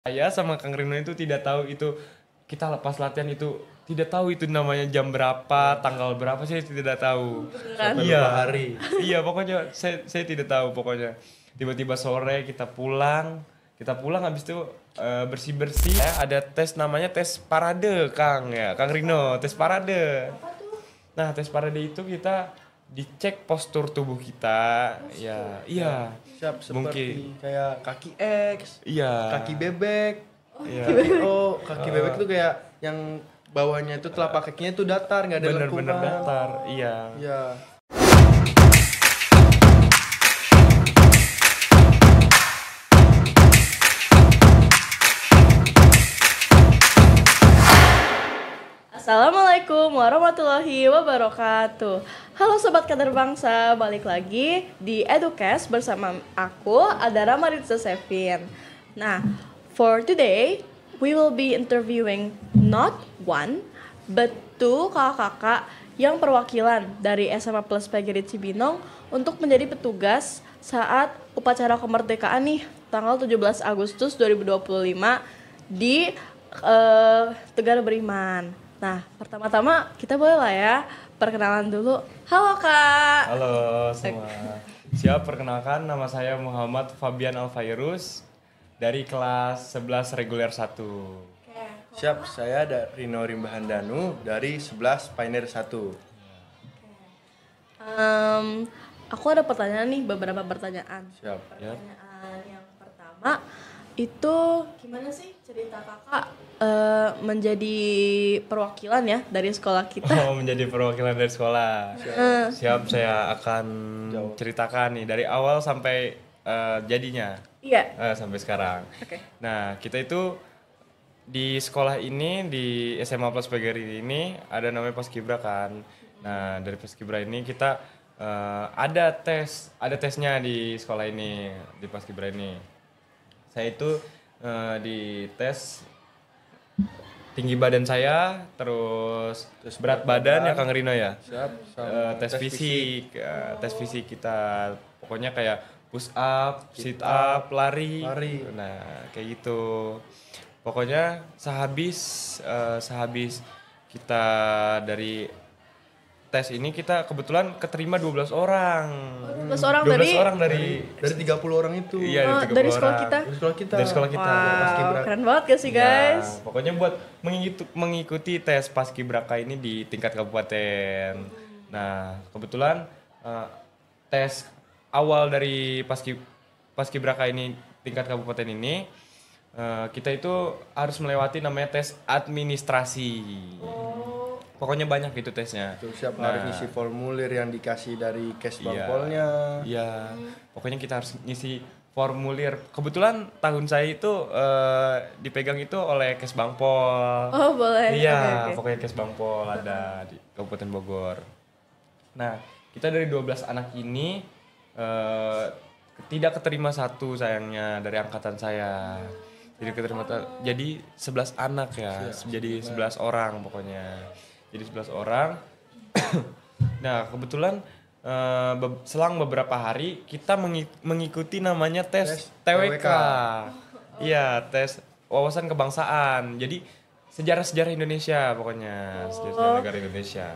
Saya sama Kang Rino itu tidak tahu itu kita lepas latihan itu tidak tahu itu namanya jam berapa, tanggal berapa saya tidak tahu. Beneran? Iya. Berapa hari? Iya, pokoknya saya tidak tahu pokoknya. Tiba-tiba sore kita pulang habis itu bersih-bersih. Ada tes namanya tes parade, Kang ya. Kang Rino, tes parade. Nah, tes parade itu kita dicek postur tubuh kita. Ya, iya. Siap seperti Mungkin. kayak kaki X, Iya. kaki bebek. Iya. Kaki bebek itu kayak yang bawahnya itu telapak kakinya itu datar, nggak ada lengkungan. Bener-bener datar. Iya. Iya. Assalamualaikum warahmatullahi wabarakatuh. Halo Sobat Kader Bangsa, balik lagi di Educast bersama aku, Adara Maritza Sevin. Nah, for today, we will be interviewing not one, but two kakak-kakak yang perwakilan dari SMA Plus PGRI Cibinong untuk menjadi petugas saat upacara kemerdekaan nih, tanggal 17 Agustus 2025 di Tegar Beriman. Nah, pertama-tama kita boleh lah ya perkenalan dulu. Halo Kak. Halo semua. Siap, perkenalkan nama saya Muhammad Fabian Alfairus dari kelas 11 reguler 1. Siap, saya ada Rino Rimbahandanu dari 11 Pioneer 1. Aku ada pertanyaan nih, beberapa pertanyaan. Siap. Ya. Pertanyaan yang pertama itu gimana sih cerita kakak menjadi perwakilan ya dari sekolah kita? Oh, menjadi perwakilan dari sekolah. Siap, saya akan ceritakan nih dari awal sampai jadinya. Iya. Sampai sekarang. Oke. Nah, kita itu di sekolah ini, di SMA Plus PGRI ini ada namanya Paskibra kan. Nah, dari Paskibra ini kita ada tesnya di sekolah ini, di Paskibra ini. Saya itu di tes tinggi badan saya, terus berat badan ya Kang Rino ya. Siap. Tes fisik, tes fisik kita pokoknya kayak push up, sit up, lari. Nah, kayak gitu. Pokoknya sehabis kita dari tes ini kita kebetulan keterima 12 orang. 12 orang 12 orang dari 30 orang itu. Iya, dari 30 sekolah orang. kita. Dari sekolah kita. Wow, Paskibra. keren banget gak sih guys? Ya, pokoknya buat mengikuti tes Paskibraka ini di tingkat kabupaten. Nah, kebetulan tes awal dari Paskibraka ini tingkat kabupaten ini kita itu harus melewati namanya tes administrasi. Pokoknya banyak gitu tesnya. Tuh, siap, Nah, harus ngisi formulir yang dikasih dari kes Iya. bangpolnya. Iya, pokoknya kita harus ngisi formulir. Kebetulan tahun saya itu dipegang itu oleh Kes Bangpol. Oh boleh. Iya, Oke. pokoknya Kes Bangpol ada di Kabupaten Bogor. Nah, kita dari 12 anak ini tidak keterima satu sayangnya dari angkatan saya. Jadi 11 anak ya, jadi 11 orang pokoknya. Jadi 11 orang. Nah, kebetulan selang beberapa hari kita mengikuti namanya tes TWK. Iya, tes wawasan kebangsaan. Jadi sejarah-sejarah Indonesia pokoknya, sejarah negara Indonesia.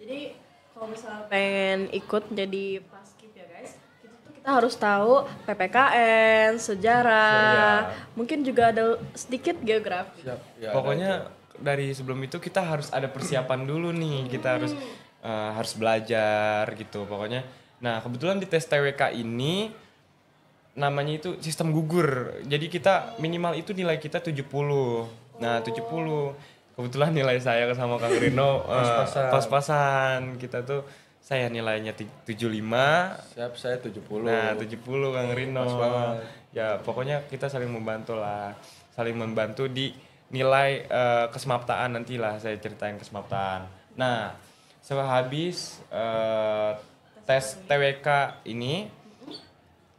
Jadi kalau misalnya pengen ikut jadi paskib ya guys, itu tuh kita harus tahu PPKN, sejarah, mungkin juga ada sedikit geografi. Siap. Ya, Pokoknya dari sebelum itu kita harus ada persiapan dulu nih, kita harus belajar gitu pokoknya. Nah, kebetulan di tes TWK ini namanya itu sistem gugur. Jadi kita minimal itu nilai kita 70. Nah, 70. Kebetulan nilai saya sama Kang Rino pas-pasan. Kita tuh saya nilainya 75. Siap, saya 70. Nah, 70 Kang Rino. Pas banget. Ya, pokoknya kita saling membantu lah. Saling membantu di nilai kesemaptaan, nantilah saya ceritain kesemaptaan. Nah, sehabis tes TWK ini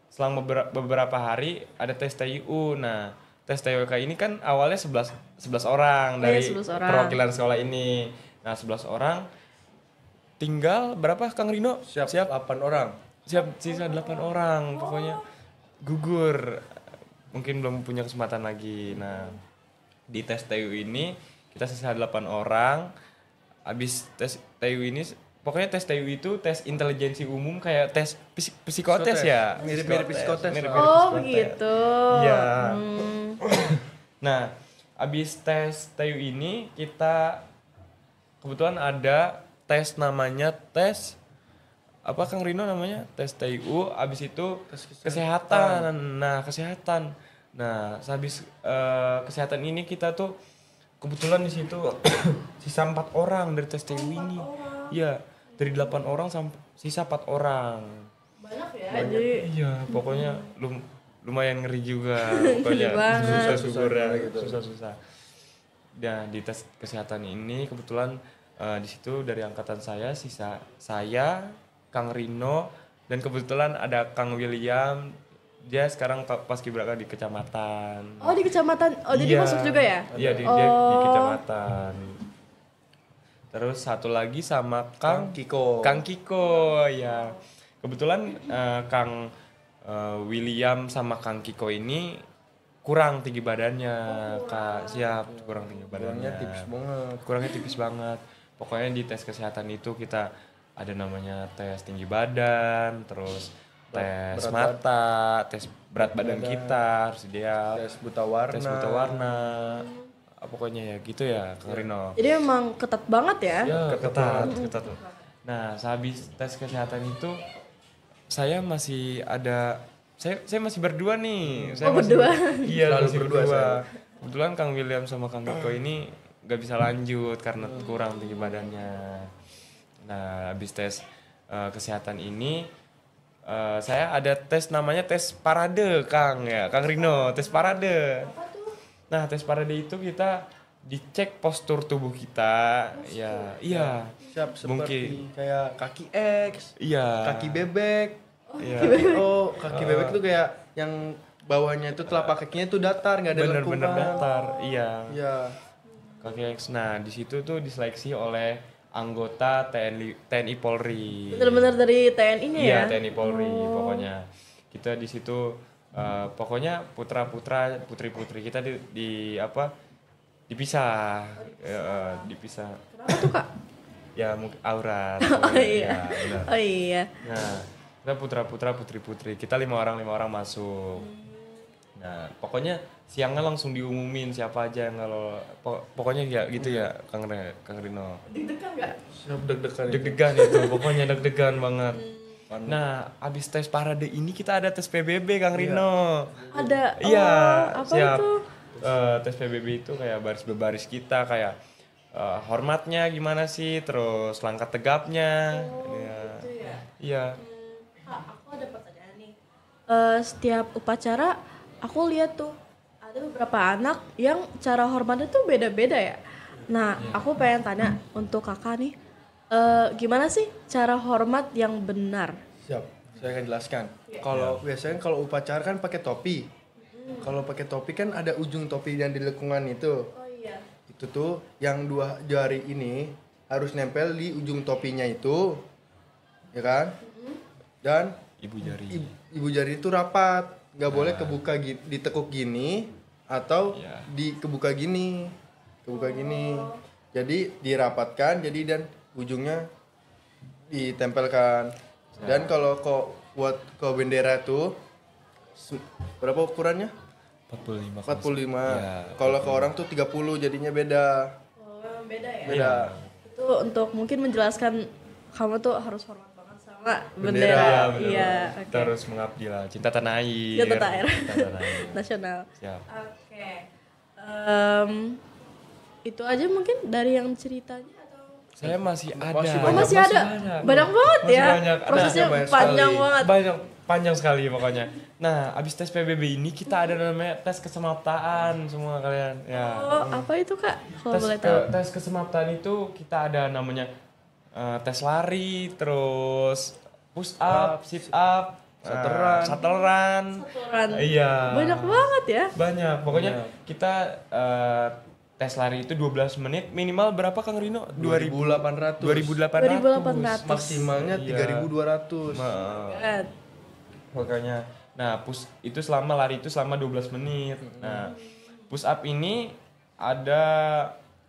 selang beberapa hari ada tes TIU. Nah, tes TWK ini kan awalnya 11 orang dari 11 orang. perwakilan sekolah ini. Nah, 11 orang tinggal berapa Kang Rino? Siap. 8 orang. Siap, sisa 8 orang pokoknya gugur. mungkin belum punya kesempatan lagi. Nah, di tes TU ini kita sisa 8 orang. Habis tes TU ini pokoknya tes TU itu tes intelijensi umum kayak tes psikotes ya. Mirip-mirip psikotes. Mirip-mirip Oh, psikotes. begitu. Iya. Nah, habis tes TU ini kita kebetulan ada tes namanya tes apa Kang Rino namanya? Tes TU, habis itu Tes kesehatan. Nah, kesehatan. Nah, habis kesehatan ini kita tuh kebetulan di situ sisa 4 orang dari tes TU ini. Iya, dari 8 orang sampai sisa 4 orang. Banyak ya. Jadi Iya, pokoknya lumayan ngeri juga pokoknya banget. susah. Dan di tes kesehatan ini kebetulan di situ dari angkatan saya sisa saya, Kang Rino, dan kebetulan ada Kang William. Dia sekarang paskibraka di kecamatan. Oh, di kecamatan. Oh, jadi Iya. masuk juga ya? Iya, dia di kecamatan. Terus satu lagi sama Kang Kiko. Kang Kiko ya. Kebetulan Kang William sama Kang Kiko ini kurang tinggi badannya, Kak. Siap, kurang tinggi badannya. Kurangnya tipis banget. Kurangnya tipis banget. Pokoknya di tes kesehatan itu kita ada namanya tes tinggi badan, terus tes berat mata, tes berat badan kita harus ideal, Tes buta warna. tes buta warna. Pokoknya ya gitu ya, Kang Rino. Jadi emang ketat banget ya? Ya, ketat. Nah, sehabis tes kesehatan itu saya masih ada saya masih berdua nih. Saya Oh, berdua? Iya, Selalu masih berdua berdua. saya. Kebetulan Kang William sama Kang Kiko ini gak bisa lanjut karena kurang tinggi badannya. Nah, habis tes kesehatan ini saya ada tes namanya tes parade, Kang Rino, tes parade. Nah, tes parade itu kita dicek postur tubuh kita, ya, iya. Siap seperti Mungkin. kayak kaki X, Iya. kaki bebek. Iya. Oh, kaki bebek tuh kayak yang bawahnya itu telapak kakinya tuh datar, nggak ada lekukan. Bener-bener datar, iya. Iya. Kaki X. Nah, di situ tuh diseleksi oleh anggota TNI Polri. Bener-bener dari TNI-nya ya? Iya, TNI Polri pokoknya. Kita di situ pokoknya putri-putri kita dipisah. Dipisah. Kenapa tuh, Kak? Ya mungkin aurat. Oh iya. Ya, benar. Oh iya. Nah, kita putra-putra, putri-putri. Kita 5 orang masuk. Nah, pokoknya siangnya langsung diumumin siapa aja yang kalau pokoknya ya gitu ya, Kang Rino. Deg-degan nggak? Siap deg-degan. Deg-degan itu, pokoknya deg-degan banget. Nah, abis tes parade ini kita ada tes PBB, Kang Rino. Ada. Iya, apa siap. itu? Tes PBB itu kayak baris berbaris kita, kayak hormatnya gimana sih, terus langkah tegapnya. Iya. Gitu ya? Iya. Kak, aku ada pertanyaan nih. Setiap upacara aku lihat tuh ada beberapa anak yang cara hormatnya tuh beda-beda ya. Nah, aku pengen tanya untuk kakak nih, gimana sih cara hormat yang benar? Siap, saya akan jelaskan. Kalau biasanya kalau upacara kan pakai topi. Kalau pakai topi kan ada ujung topi yang di lekungan itu. Oh iya. Itu tuh yang 2 jari ini harus nempel di ujung topinya itu, ya kan? Dan Ibu jari. ibu jari itu rapat, nggak boleh kebuka ditekuk gini atau Iya. kebuka gini. Jadi dirapatkan, jadi dan ujungnya ditempelkan. Dan kalau buat bendera tuh berapa ukurannya? 45. 45. Ya, Kalau ke orang tuh 30, jadinya beda. Oh, memang beda ya? Beda. Itu untuk mungkin menjelaskan kamu tuh harus hormat banget sama Bendera. bendera. bener. Iya, Kita harus mengabdi lah, cinta tanah air. Cinta tanah air. Cinta tanah air. Nasional. Siap. Oke. Itu aja mungkin dari yang ceritanya atau Saya masih ada. Masih Oh, masih ada. Banyak banget Masih ya. banyak. Ada. Prosesnya Banyak panjang sekali. banget. Panjang sekali pokoknya. Nah, abis tes PBB ini kita ada namanya tes kesemaptaan semua kalian. Ya. Oh, apa itu, Kak? Kalau boleh tahu. Tes kesemaptaan itu kita ada namanya tes lari, terus push up, sit up, Shuttle shuttle-run. Aturan. Iya. Banyak banget ya. Banyak. Pokoknya kita tes lari itu 12 menit, minimal berapa Kang Rino? 2800. 2800. 2800. Maksimalnya Iya. 3200. Ma- Kan. Pokoknya Nah, lari itu selama 12 menit. Nah, push up ini ada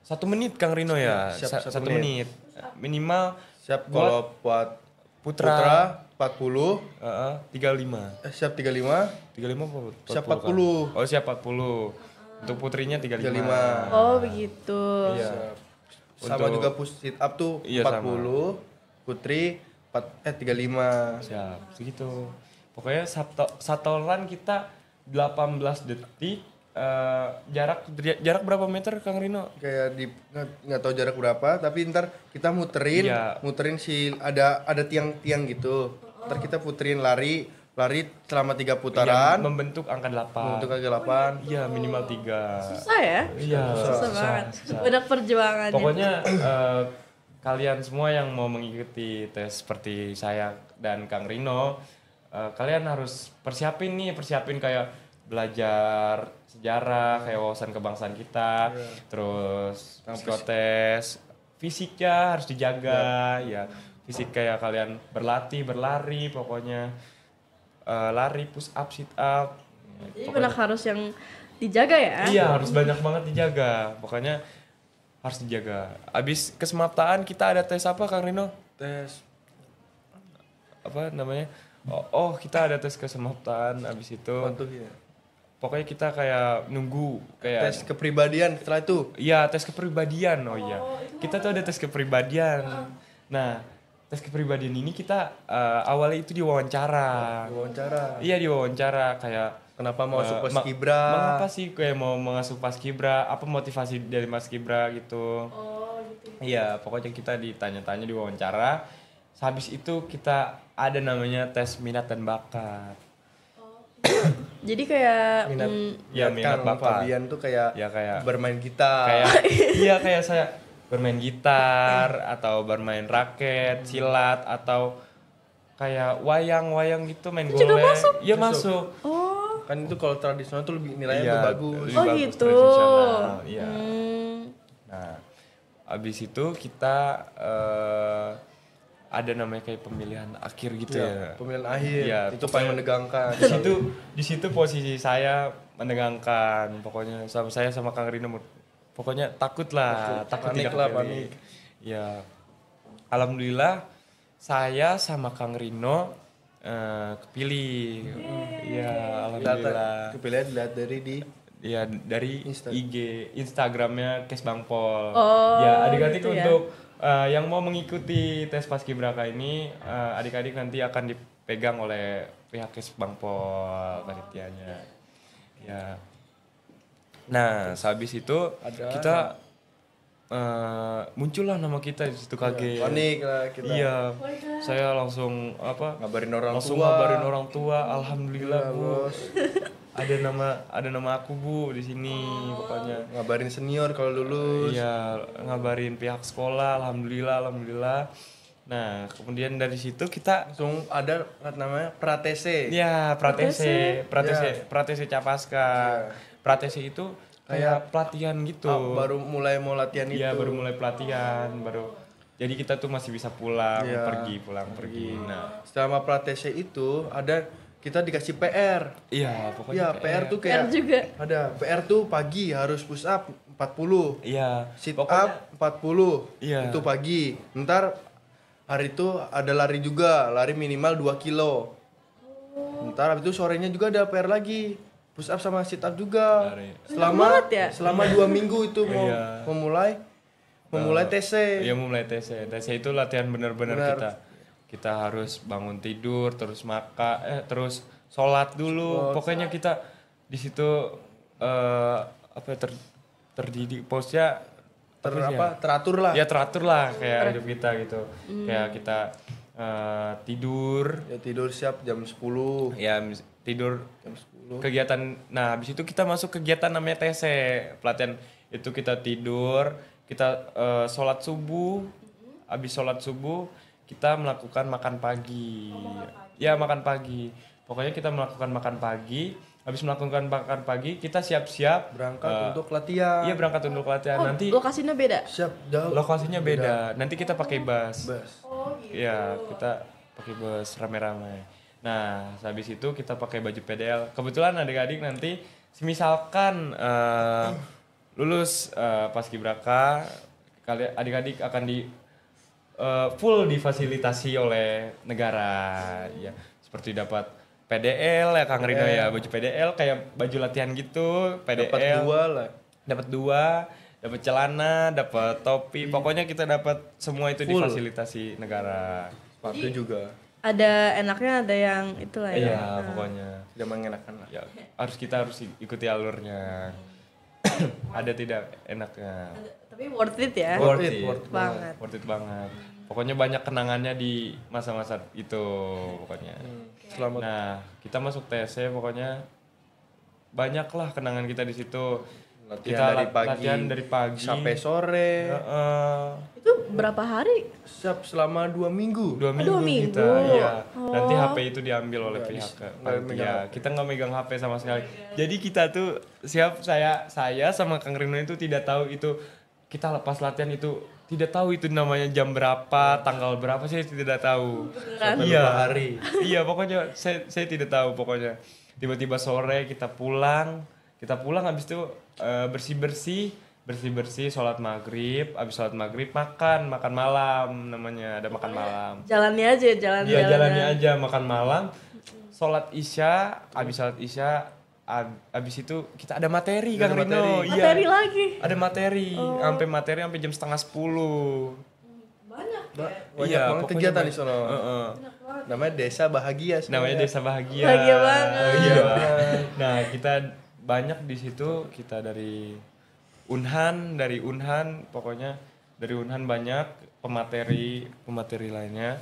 1 menit Kang Rino ya. Siap, 1 menit. Minimal Siap buat kalau buat putra 40, 35. siap 35, 35 apa 40? Siap Kan? 40. Oh, siap 40. Untuk putrinya 35. 35. Oh begitu. Iya. Sama Untuk- juga push sit up tuh Iya, 40, Putri 35. Siap, segitu. Pokoknya satoran kita 18 detik. Jarak berapa meter Kang Rino? Kayak di nggak tahu jarak berapa, tapi ntar kita muterin, Iya. muterin ada tiang-tiang gitu. Ntar kita puterin lari selama 3 putaran, Iya, membentuk angka 8. untuk ke 8. Iya, minimal 3. Susah ya? Iya, Susah banget. susah. Banyak perjuangannya. Pokoknya kalian semua yang mau mengikuti tes seperti saya dan Kang Rino, kalian harus persiapin kayak belajar sejarah, kayak wawasan kebangsaan kita, terus psikotes, fisiknya harus dijaga, ya fisik kayak kalian berlari, pokoknya lari, push up, sit up. Jadi benar harus yang dijaga ya. Iya, harus banyak banget dijaga. Pokoknya harus dijaga. Abis kesemaptaan kita ada tes apa Kang Rino? Tes Apa namanya? Oh, kita ada tes kesemaptaan abis itu. apa tuh ya? Pokoknya kita kayak nunggu kayak Tes kepribadian setelah itu. iya, tes kepribadian. Oh iya. Kita tuh ada tes kepribadian. Nah, tes kepribadian ini kita awalnya itu diwawancara. Wawancara. Iya, diwawancara kayak Kenapa mau masuk ma- Paskibra? Mengapa sih kayak mau masuk Paskibra? Apa motivasi dari Paskibra gitu? Oh gitu. Iya, pokoknya kita ditanya-tanya di wawancara. Habis itu kita ada namanya tes minat dan bakat. Jadi kayak Minat, Ya, minat Kang bakat. Fabian tuh kayak Ya kayak bermain gitar. iya kayak saya bermain gitar atau bermain raket, silat atau kayak wayang gitu main golek. Iya masuk. oh. Kan itu kalau tradisional tuh lebih nilainya Iya, tuh bagus. lebih Oh bagus gitu. tradisional, iya. Hmm. Nah, abis itu kita ada namanya kayak pemilihan akhir gitu ya. Pemilihan akhir Iya, itu paling menegangkan. Di situ posisi saya menegangkan. Pokoknya sama Kang Rino pokoknya takut Panik tidak lah, kepilih. panik. Ya. Alhamdulillah saya sama Kang Rino kepilih. Iya, alhamdulillah. Kepilihan dilihat dari di Ya dari Insta. Instagramnya Kes Bangpol. Oh, Ya adik-adik gitu ya. untuk yang mau mengikuti tes Paskibraka ini, adik-adik nanti akan dipegang oleh pihak Kes Bangpol panitianya. Ya. Nah, sehabis itu kita muncullah nama kita di situ kaget. panik lah kita. Iya. Saya langsung Ngabarin orang langsung tua. ngabarin orang tua. Alhamdulillah, Iya, Bu. Bos. Ada nama aku, Bu, di sini pokoknya. Ngabarin senior kalau lulus. Iya, ngabarin pihak sekolah, alhamdulillah. Nah, kemudian dari situ kita Langsung ada namanya pratese. ya Pratese Capaska. Pratese itu kayak pelatihan gitu. Baru mulai mau latihan itu. Iya, baru mulai pelatihan, jadi kita tuh masih bisa pulang Iya. pergi. Nah, Selama pratese itu kita dikasih PR. iya pokoknya Iya, PR tuh kayak PR juga. ada PR tuh pagi harus push up 40. Iya, Sit pokoknya- up 40. Iya. Itu pagi. Ntar hari itu ada lari juga, lari minimal 2 kilo. Ntar habis itu sorenya juga ada PR lagi. Push up sama sit up juga. Lari. banget ya? Selama 2 minggu itu mau Iya. memulai TC. Iya, mulai TC. TC itu latihan benar-benar Benar. kita harus bangun tidur, terus terus sholat dulu. Pokoknya kita di situ terdidik posnya Teratur lah. ya teratur lah kayak hidup kita gitu. Kayak kita tidur Ya tidur siap jam 10. ya tidur Jam 10. kegiatan. Nah, habis itu kita masuk kegiatan namanya TC. Pelatihan itu kita tidur, kita sholat subuh. Habis sholat subuh kita melakukan makan pagi. Ya, makan pagi. Pokoknya kita melakukan makan pagi. Habis melakukan makan pagi, kita siap-siap Berangkat untuk latihan. Iya, berangkat untuk latihan. Oh, Nanti lokasinya beda. Siap jauh. lokasinya beda. Nanti kita pakai bus. Bas. Oh gitu. Iya, kita pakai bus rame-rame. Nah, habis itu kita pakai baju PDL. Kebetulan adik-adik nanti misalkan lulus paskibraka, kalian adik-adik akan full difasilitasi oleh negara ya. Seperti dapat PDL ya Kang Rino ya, baju PDL kayak baju latihan gitu, PDL. Dapat 2 lah. Dapat 2, dapat celana, dapat topi, pokoknya kita dapat semua itu Full. difasilitasi negara. Sepatu juga. Ada enaknya, ada yang itulah ya. Iya, pokoknya. Tidak mengenakan lah. Ya, kita harus ikuti alurnya. Ada tidak enaknya. Tapi worth it ya. Worth it, worth it banget. Worth it banget. Pokoknya banyak kenangannya di masa-masa itu pokoknya. Selamat. Nah, kita masuk TSC pokoknya banyaklah kenangan kita di situ. Latihan dari pagi. Latihan dari pagi sampai sore. Heeh. Itu berapa hari? Selama 2 minggu. 2 minggu, 2 minggu. kita, iya. Oh. Nanti HP itu diambil oleh Nggak pihak nggak megang panitia. Kita nggak megang HP sama sekali. Jadi kita tuh saya sama Kang Rino itu tidak tahu itu kita lepas latihan itu tidak tahu itu namanya jam berapa, tanggal berapa saya tidak tahu. Sampai Iya. berapa hari. Iya, pokoknya saya tidak tahu pokoknya. Tiba-tiba sore kita pulang habis itu bersih-bersih, sholat maghrib, habis sholat maghrib makan malam namanya, ada makan malam. Jalannya aja, Iya, jalannya aja makan malam, sholat isya, habis itu kita ada materi Ada Kang Rino. materi. Iya. Materi lagi. Ada materi, sampai jam 9:30. Banyak. Banyak Iya, banget pokoknya kegiatan di banyak. sono. Heeh. Namanya Desa Bahagia sebenarnya. Namanya Desa Bahagia. Bahagia banget. Iya. Nah, kita banyak di situ, kita dari Unhan, pokoknya dari Unhan banyak pemateri lainnya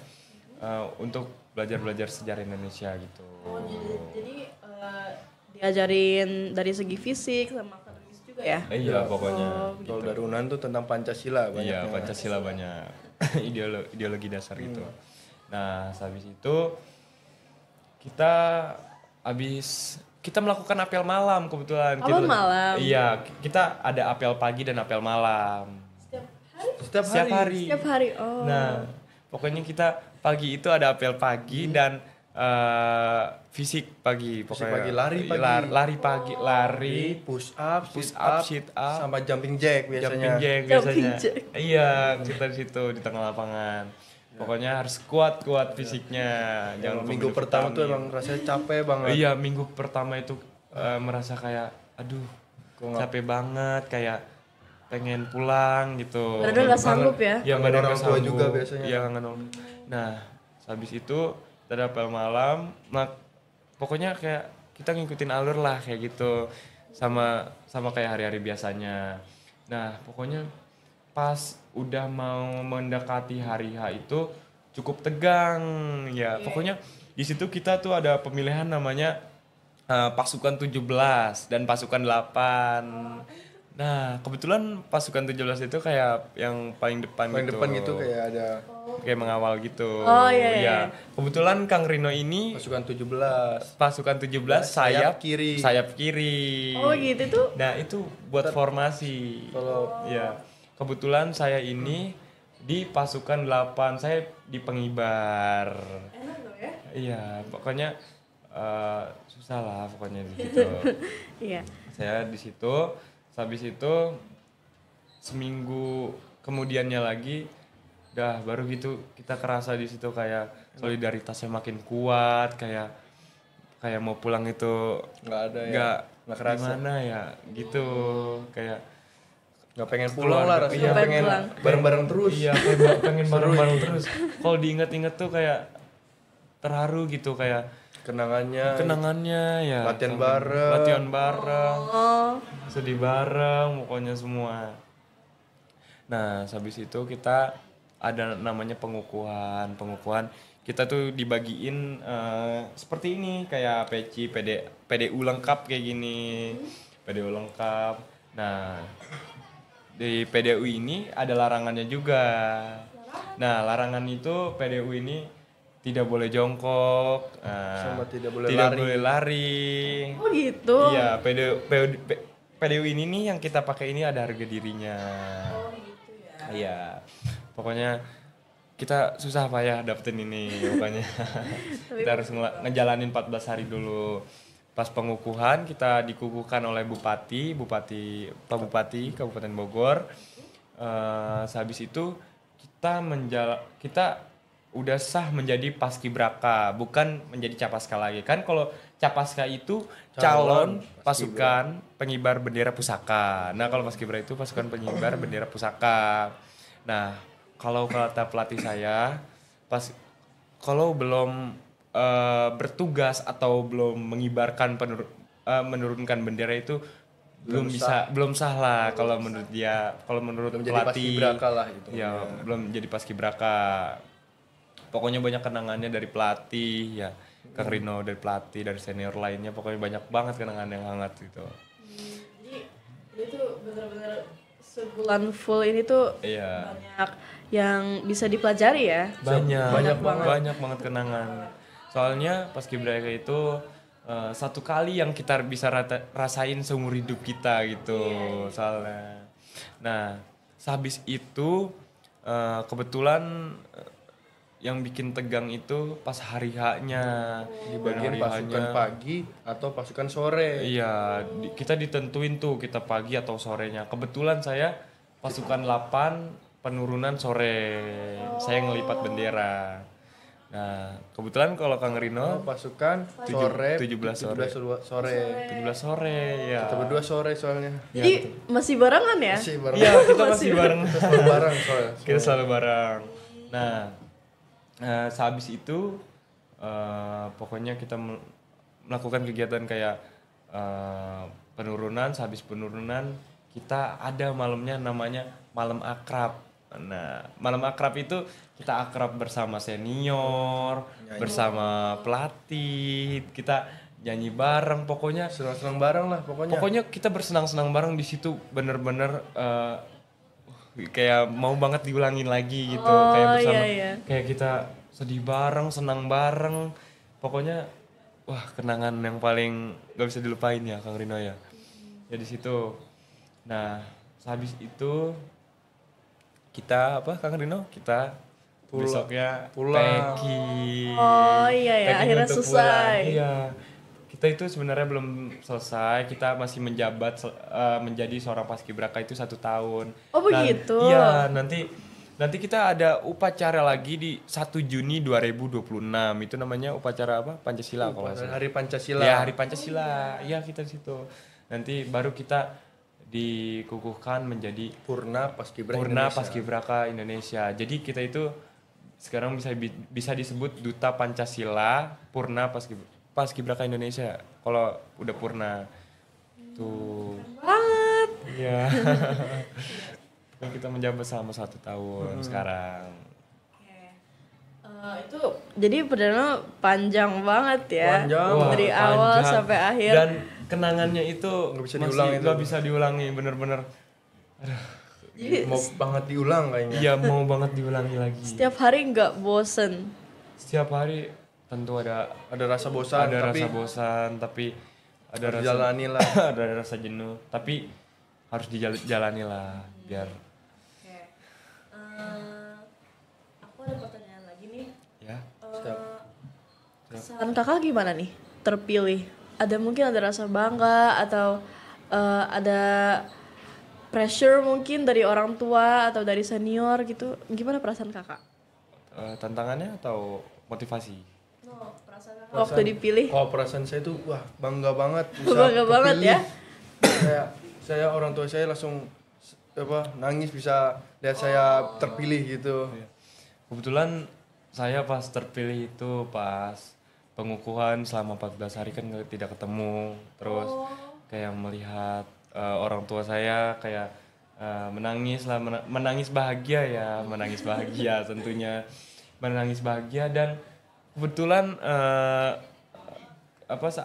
untuk belajar sejarah Indonesia gitu. Jadi diajarin dari segi fisik sama akademis juga ya. Iya, pokoknya. Kalau dari Unan tuh tentang Pancasila banyak. Iya, Pancasila banyak. ideologi dasar gitu. Nah, habis itu kita melakukan apel malam kebetulan. Apel malam? Iya, kita ada apel pagi dan apel malam. Setiap hari. Setiap hari. Oh. Nah, pokoknya kita pagi itu ada apel pagi dan fisik pagi. Pokoknya pagi, lari, push up, sit up, sama jumping jack biasanya. jumping jack Jumping biasanya. jack. Iya, kita di situ di tengah lapangan. Pokoknya harus kuat fisiknya. Jangan lupa Minggu minum pertama tuh vitamin. emang rasanya capek banget. Iya, minggu pertama itu merasa kayak aduh, capek banget, kayak pengen pulang gitu. Badan nggak sanggup ya? Iya, Kangen badan orang nggak tua sanggup. juga biasanya. Iya, kangen orang. Nah, habis itu kita ada apel malam. Pokoknya kayak kita ngikutin alur lah kayak gitu. Sama kayak hari-hari biasanya. Nah, pokoknya pas udah mau mendekati hari H itu cukup tegang ya. Pokoknya di situ kita tuh ada pemilihan namanya pasukan 17 dan pasukan 8. Nah, kebetulan pasukan 17 itu kayak yang paling depan Paling gitu. depan gitu kayak ada Kayak mengawal gitu. Oh, iya, iya. Ya, kebetulan Kang Rino ini pasukan 17. pasukan 17 sayap kiri. Sayap kiri. Oh gitu tuh. Nah, itu buat formasi. Kalau Ya, kebetulan saya ini di pasukan 8, saya di pengibar. Enak dong ya? Iya, pokoknya susah lah pokoknya di situ. Iya. Saya di situ, habis itu seminggu kemudiannya lagi, baru gitu kita kerasa di situ kayak solidaritasnya makin kuat, kayak mau pulang itu nggak ada ya. Nggak kerasa. gimana ya gitu, kayak Nggak pengen pulang lah rasanya. Iya, pengen pulang. bareng-bareng terus. Iya, kayak pengen bareng-bareng terus. Kalau diinget-inget tuh kayak terharu gitu, kayak kenangannya ya. Latihan bareng. Latihan bareng. Oh. Sedih bareng, pokoknya semua. Nah, habis itu kita ada namanya pengukuhan. Kita tuh dibagiin seperti ini, kayak peci, PDU lengkap kayak gini. PDU lengkap. Nah, di PDU ini ada larangannya juga. Nah, larangan itu PDU ini tidak boleh jongkok, Sama tidak boleh boleh lari. Oh gitu. Iya, PDU ini nih yang kita pakai ini ada harga dirinya. Oh gitu ya. Iya, pokoknya kita susah payah dapetin ini pokoknya. Kita harus ngejalanin 14 hari dulu. Pas pengukuhan kita dikukuhkan oleh Pak Bupati Kabupaten Bogor. Sehabis itu kita udah sah menjadi paskibraka, bukan menjadi capaska lagi. Kan kalau capaska itu calon pasukan pengibar bendera pusaka. Nah, kalau paskibra itu pasukan pengibar bendera pusaka. Nah, kalau kata pelatih saya, kalau belum bertugas atau belum mengibarkan menurunkan bendera itu belum sah lah kalau menurut dia, kalau menurut belum jadi pelatih paskibraka lah gitu. ya belum jadi paskibraka. Pokoknya banyak kenangannya dari pelatih ya, Kang Rino dari pelatih, dari senior lainnya, pokoknya banyak banget kenangan yang hangat gitu. Jadi itu benar-benar sebulan full ini tuh Iya. banyak yang bisa dipelajari ya. Banyak banget kenangan. Soalnya paskibraka itu satu kali yang kita bisa rasain seumur hidup kita gitu soalnya. Nah, sehabis itu kebetulan yang bikin tegang itu pas hari H-nya. Di bagian pasukan pagi atau pasukan sore. Iya, kita ditentuin tuh kita pagi atau sorenya. Kebetulan saya pasukan 8 penurunan sore. Saya ngelipat bendera. Nah, kebetulan kalau Kang Rino Pasukan sore 17 sore. 17 sore ya. Kita berdua sore soalnya. Jadi masih barengan ya? Masih bareng. Iya, kita masih bareng. Selalu bareng soalnya. Kita selalu bareng. Nah, sehabis itu pokoknya kita melakukan kegiatan kayak penurunan. Sehabis penurunan kita ada malamnya namanya malam akrab. Nah, malam akrab itu kita akrab bersama senior, bersama pelatih, kita nyanyi bareng, pokoknya Senang-senang bareng lah pokoknya. pokoknya kita bersenang-senang bareng di situ, bener-bener kayak mau banget diulangin lagi gitu. Kayak bersama, kayak kita sedih bareng, senang bareng, pokoknya wah kenangan yang paling gak bisa dilupain ya Kang Rino ya. Ya di situ. Nah, habis itu kita Kang Rino? Kita besoknya packing. Oh iya ya, Packing akhirnya untuk selesai. pulang. Iya. Kita itu sebenarnya belum selesai, kita masih menjabat menjadi seorang paskibraka itu 1 tahun. Oh begitu? Iya, nanti kita ada upacara lagi di 1 Juni 2026. Itu namanya upacara apa? Pancasila kalau nggak salah. Hari Pancasila. Ya, Hari Pancasila. Iya, kita di situ. Nanti baru kita dikukuhkan menjadi Purna Paskibraka Indonesia. Jadi kita itu sekarang bisa disebut Duta Pancasila Purna Paskibraka Indonesia. Kalau udah purna tuh. Banget. Iya. Kita menjabat selama 1 tahun sekarang. Itu jadi benar panjang banget ya. Panjang. Dari awal Panjang. sampai akhir. Dan kenangannya itu Nggak bisa diulangi itu. Bener-bener. Jadi Mau banget diulang kayaknya. Iya, mau banget diulangi lagi. setiap hari nggak bosen. Setiap hari tentu ada Rasa bosan tapi ada harus rasa jalani lah. ada rasa jenuh, tapi harus dijalani lah biar. Oke. Aku ada pertanyaan lagi nih. Ya. Kesan kakak gimana nih terpilih? Mungkin ada rasa bangga atau ada pressure mungkin dari orang tua atau dari senior gitu. Gimana perasaan kakak? Tantangannya atau motivasi? Perasaan kakak waktu dipilih. Oh, perasaan saya tuh wah bangga banget bisa Bangga banget ya. Saya orang tua saya langsung nangis bisa lihat saya terpilih gitu. Kebetulan saya pas terpilih itu pas pengukuhan selama 14 hari kan tidak ketemu, terus kayak melihat orang tua saya kayak menangis bahagia tentunya menangis bahagia. Dan kebetulan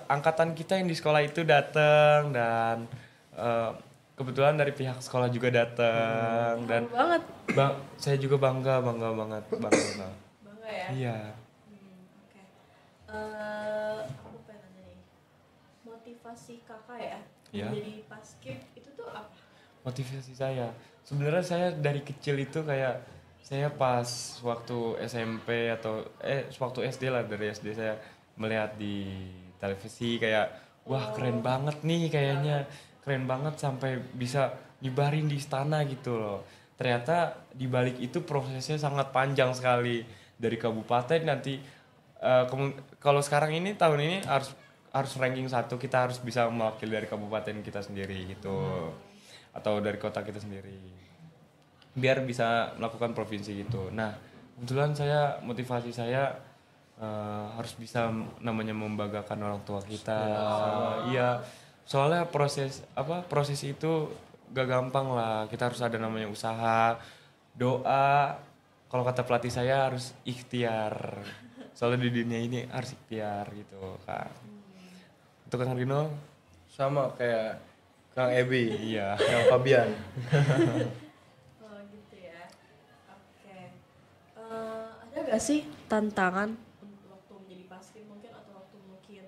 angkatan kita yang di sekolah itu datang, dan kebetulan dari pihak sekolah juga datang, dan Banget. saya juga bangga banget. Bangga ya. Iya. Oke. Aku pengen nanya nih. Motivasi kakak ya Iya. menjadi paskib itu tuh apa? Motivasi saya sebenarnya, saya dari kecil itu kayak Saya pas waktu SMP atau waktu SD lah, dari SD saya melihat di televisi kayak wah keren banget nih kayaknya, keren banget sampai bisa nyebarin di istana gitu loh. Ternyata di balik itu prosesnya sangat panjang sekali dari kabupaten nanti kalau sekarang ini tahun ini harus ranking 1, kita harus bisa mewakili dari kabupaten kita sendiri gitu atau dari kota kita sendiri biar bisa melakukan provinsi gitu. Nah kebetulan saya motivasi saya harus bisa namanya membanggakan orang tua kita. Iya, soalnya proses itu gak gampang lah, kita harus ada namanya usaha, doa. Kalau kata pelatih saya harus ikhtiar, soalnya di dunia ini harus ikhtiar gitu kan. Untuk Kang Rino Sama kayak Kang Ebi, iya. Kang Fabian. Oh gitu ya. Oke. Ada gak sih tantangan waktu menjadi paskib mungkin atau waktu mungkin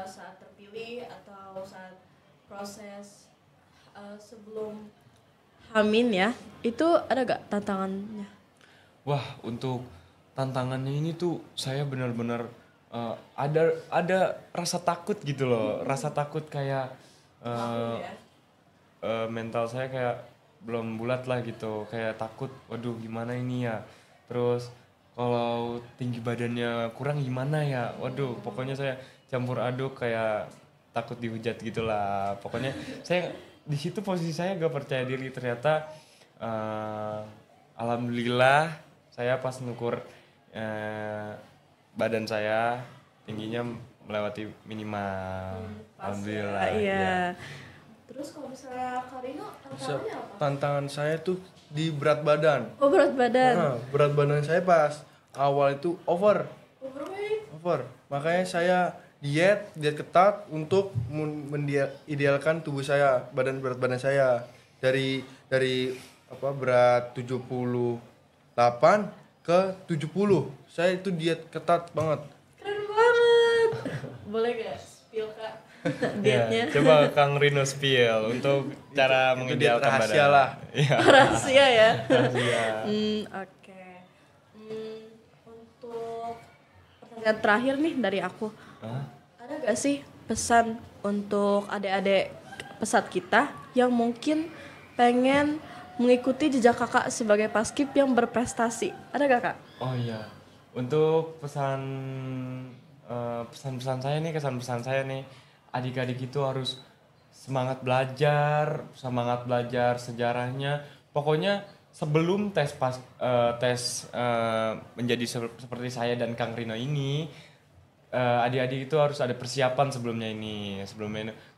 saat terpilih atau saat proses sebelum Hamin ya, itu ada gak tantangannya? Wah, untuk tantangannya ini tuh saya benar-benar ada rasa takut gitu loh, rasa takut kayak mental saya kayak belum bulat lah gitu, kayak takut, waduh gimana ini ya, terus kalau tinggi badannya kurang gimana ya, waduh pokoknya saya campur aduk kayak takut dihujat gitulah, pokoknya saya di situ posisi saya gak percaya diri. Ternyata alhamdulillah saya pas ngukur badan saya tingginya melewati minimal, alhamdulillah. Iya. Terus kalau misalnya Karino tantangannya apa? Tantangan saya tuh di berat badan. Oh berat badan. Nah, berat badan saya pas awal itu over. Overweight. Makanya saya diet ketat untuk idealkan tubuh saya, berat badan saya dari berat 78 ke 70. Saya itu diet ketat banget. Keren banget. Boleh gak spill Kak dietnya? Ya, coba Kang Rino spill untuk cara Itu mengidealkan diet badan. rahasia lah. Iya. Rahasia ya. Rahasia. Oke. Untuk pertanyaan terakhir nih dari aku. Hah? Ada gak sih pesan untuk adik-adik pesat kita yang mungkin pengen mengikuti jejak kakak sebagai paskib yang berprestasi? Ada gak Kak? Oh iya, untuk pesan-pesan saya nih, kesan-pesan saya nih, adik-adik itu harus semangat belajar sejarahnya. Pokoknya sebelum tes menjadi seperti saya dan Kang Rino ini, adik-adik itu harus ada persiapan sebelumnya ini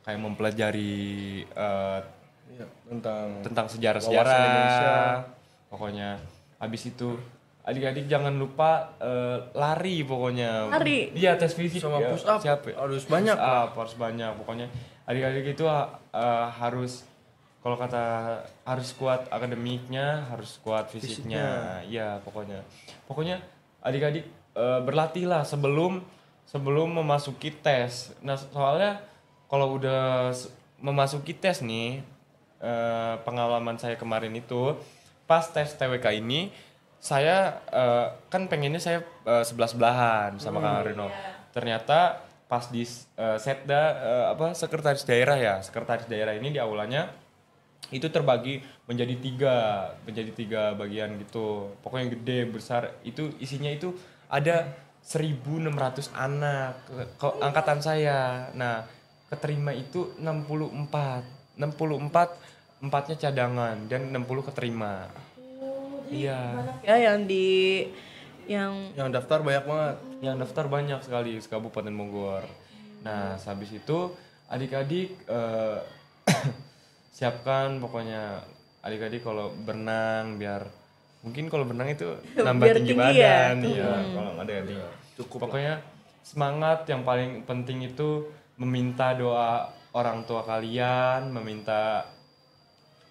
kayak mempelajari Iya, tentang wawasan sejarah-sejarah. Indonesia. Pokoknya habis itu adik-adik jangan lupa lari pokoknya. Lari? Iya, tes fisik Sama ya, push up harus banyak. Push up harus banyak. Pokoknya adik-adik itu harus, kalau kata, harus kuat akademiknya, harus kuat fisiknya. Iya, pokoknya adik-adik berlatihlah sebelum memasuki tes. Nah, soalnya kalau udah memasuki tes nih, pengalaman saya kemarin itu pas tes TWK ini, saya kan pengennya saya sebelah-sebelahan sama Kang Rino. Ternyata pas di sekretaris daerah ini di aulanya itu terbagi menjadi tiga bagian gitu. Pokoknya gede besar, itu isinya itu ada 1.600 anak angkatan saya. Nah, keterima itu 64, empatnya cadangan dan 60 keterima. Iya. Ya yang Yang daftar banyak banget. Yang daftar banyak sekali se-Kabupaten Bogor. Nah, habis itu adik-adik siapkan pokoknya adik-adik kalau berenang, biar mungkin kalau berenang itu nambah Biar tinggi tinggi ya. badan ya. Kalau ada tinggi. Cukup. Pokoknya semangat, yang paling penting itu meminta doa orang tua kalian, meminta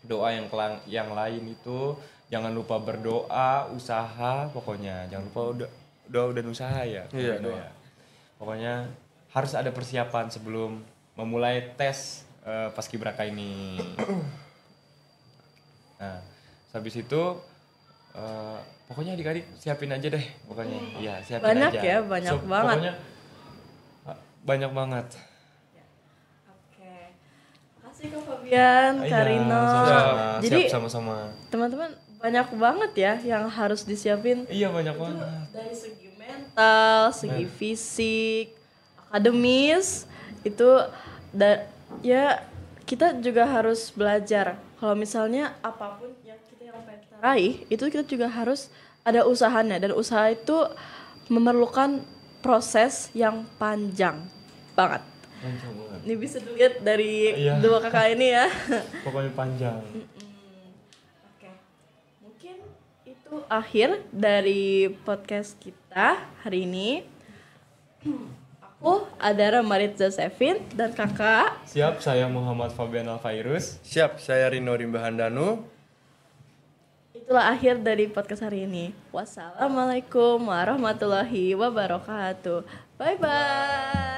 doa yang lain itu. Jangan lupa berdoa, usaha, pokoknya jangan lupa doa dan usaha ya. Iya, doa. Pokoknya harus ada persiapan sebelum memulai tes paskibraka ini. Nah, habis itu Pokoknya adik-adik siapin aja deh pokoknya. Iya, siapin Banyak aja. ya, banyak banget. Pokoknya banyak banget. Oke. Makasih Kak Fabian, Kak Rino. Jadi siap sama-sama. teman-teman banyak banget ya yang harus disiapin. Iya, banyak banget. Dari segi mental, segi fisik, akademis itu ya kita juga harus belajar. Kalau misalnya apapun yang pengen kita raih, itu kita juga harus ada usahanya, dan usaha itu memerlukan proses yang panjang banget. Panjang banget. Ini bisa dilihat dari Iya. dua kakak ini ya. Pokoknya panjang. Oke, mungkin itu akhir dari podcast kita hari ini. Aku Adara Maritza Sevin dan kakak. Siap, saya Muhammad Fabian Alfairus. Siap, saya Rino Rimbahandanu. Itulah akhir dari podcast hari ini. Wassalamualaikum warahmatullahi wabarakatuh. Bye bye.